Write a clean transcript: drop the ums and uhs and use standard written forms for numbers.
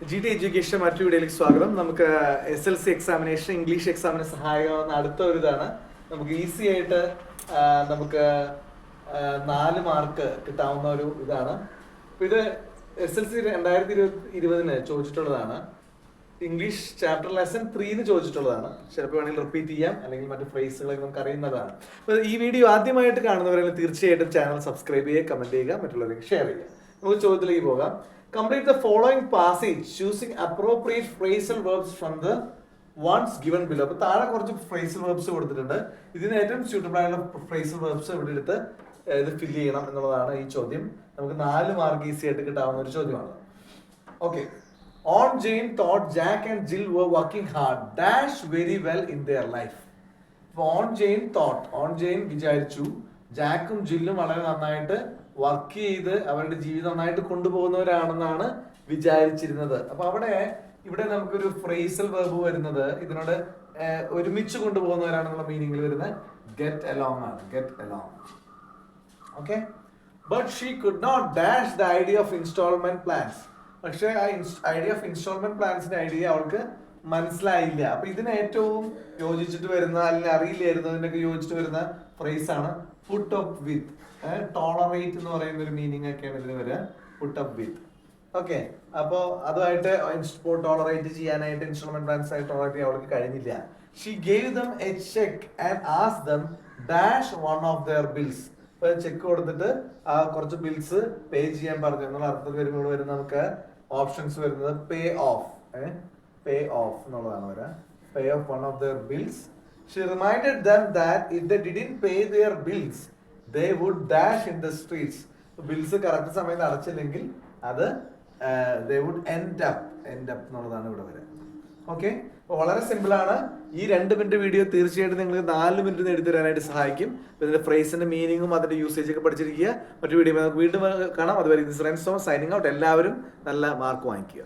G T education മറ്റൊരു വീഡിയോയിലേക്ക് സ്വാഗതം. നമുക്ക് SLC എക്സാമിനേഷൻ ഇംഗ്ലീഷ് എക്സാമിന് സഹായകമാകുന്ന അടുത്ത ഒരു ഇതാണ്. നമുക്ക് ഈസി ആയിട്ട് നമുക്ക് 4 മാർക്ക് കിട്ടാവുന്ന ഒരു ഇതാണ്. ഇത് SLC 2020 ചോദിച്ചിട്ടുള്ളതാണ്. ഇംഗ്ലീഷ് ചാപ്റ്റർ ലെസൺ 3 ചോദിച്ചിട്ടുള്ളതാണ്. ചിലപ്പോൾ വേണമെങ്കിൽ റിപ്പീറ്റ് ചെയ്യാം, അല്ലെങ്കിൽ മറ്റു ഫ്രേസുകളൊക്കെ നമുക്ക് അറിയുന്നതാണ്. അപ്പോൾ ഈ വീഡിയോ ആദ്യമായിട്ട് കാണുന്നവരെങ്കിൽ തീർച്ചയായിട്ടും ചാനൽ സബ്സ്ക്രൈബ് ചെയ്യുക, കമന്റ് ചെയ്യുക, മറ്റുള്ളവർക്ക് ഷെയർ ചെയ്യുക. നമുക്ക് ചോദ്യത്തിലേക്ക് പോകാം. Complete the following passage choosing appropriate phrasal verbs from the ones given below. അപ്പോൾ താഴെ കുറച്ച് phrasal verbs കൊടുത്തിട്ടുണ്ട്. ഇതിന് ഏറ്റവും സ്യൂട്ടബിൾ ആയിട്ടുള്ള phrasal verbs ഇവിടെ എടുത്ത് ഇത് ഫില്ല് ചെയ്യണം എന്നുള്ളതാണ് ഈ ചോദ്യം. നമുക്ക് 4 മാർക്ക് ഈസി ആയിട്ട് കിട്ടാവുന്ന ഒരു ചോദ്യമാണ്. Okay. On Jane thought Jack and Jill were working hard dash very well in their life. On Jane thought, on Jane വിചാരിച്ചു ജാക്കും ജില്ലും വളരെ നന്നായിട്ട് വർക്ക് ചെയ്ത് അവരുടെ ജീവിതം നന്നായിട്ട് കൊണ്ടുപോകുന്നവരാണെന്നാണ് വിചാരിച്ചിരുന്നത്. അപ്പൊ ഇവിടെ നമുക്കൊരു ഫ്രേസൽ വെർബ് വരുന്നത് ഇതിനോട് ഒരുമിച്ച് കൊണ്ടുപോകുന്നവരാണെന്നുള്ള മീനിങ്ങിൽ വരുന്ന ഗെറ്റ് അലോങ് ആണ്. Get along. Okay. But she could not dash the idea of instalment plans. പക്ഷെ ആ ഐഡിയ ഓഫ് ഇൻസ്റ്റാൾമെന്റ് പ്ലാൻസിന്റെ ഐഡിയ അവൾക്ക് മനസ്സിലായില്ല. അപ്പൊ ഇതിന് ഏറ്റവും യോജിച്ചിട്ട് വരുന്ന, അല്ലെങ്കിൽ അറിയില്ലായിരുന്നു അതിനൊക്കെ യോജിച്ചിട്ട് വരുന്ന ഫ്രേസ് ആണ് പുട്ട് അപ്പ് വിത്ത്. ടോളറേറ്റ് എന്ന് പറയുന്ന ഒരു മീനിങ് ഒക്കെയാണ് ഇതിന് വരിക. Put up with. ഓക്കെ. അപ്പോൾ അതുമായിട്ട് ടോളറേറ്റ് ചെയ്യാനായിട്ട് ഇൻസ്റ്റാൾമെന്റ് പ്ലാൻസ് ആയിട്ട് ടോളറേറ്റ് ചെയ്യാൻ അവൾക്ക് കഴിഞ്ഞില്ല. She gave them a cheque and asked them dash one of their bills. ഇപ്പൊ ചെക്ക് കൊടുത്തിട്ട് ആ കുറച്ച് ബിൽസ് പേ ചെയ്യാൻ പറഞ്ഞു എന്നുള്ള അർത്ഥത്തിൽ വരുമ്പോൾ വരുന്ന നമുക്ക് ഓപ്ഷൻസ് വരുന്നത് പേ ഓഫ്. പേ ഓഫ് എന്നുള്ളതാണ് വരാ. പേ of one of their bills. She reminded them that if they didn't pay their bills, they would dash in the streets. Bills correct സമയത്ത് അടച്ചില്ലെങ്കിൽ അത് they would end up എന്നുള്ളതാണ് ഇവിടെ വരിക. Okay. അപ്പോൾ വളരെ simple ആണ്. ഈ 2 മിനിറ്റ് വീഡിയോ തീർച്ചയായിട്ടും നിങ്ങൾക്ക് 4 മിനിറ്റ് നേടി തരാനായിട്ട് സഹായിക്കും. ഇതിന്റെ ഫ്രേസിന്റെ മീനിങ്ങും അതിന്റെ യൂസേജ് ഒക്കെ പഠിച്ചിരിക്കുക. മറ്റു വീഡിയോ നമുക്ക് വീണ്ടും കാണാം. അതുവരെ സൈനിങ് ഔട്ട്. എല്ലാവരും നല്ല മാർക്ക് വാങ്ങിക്കുക.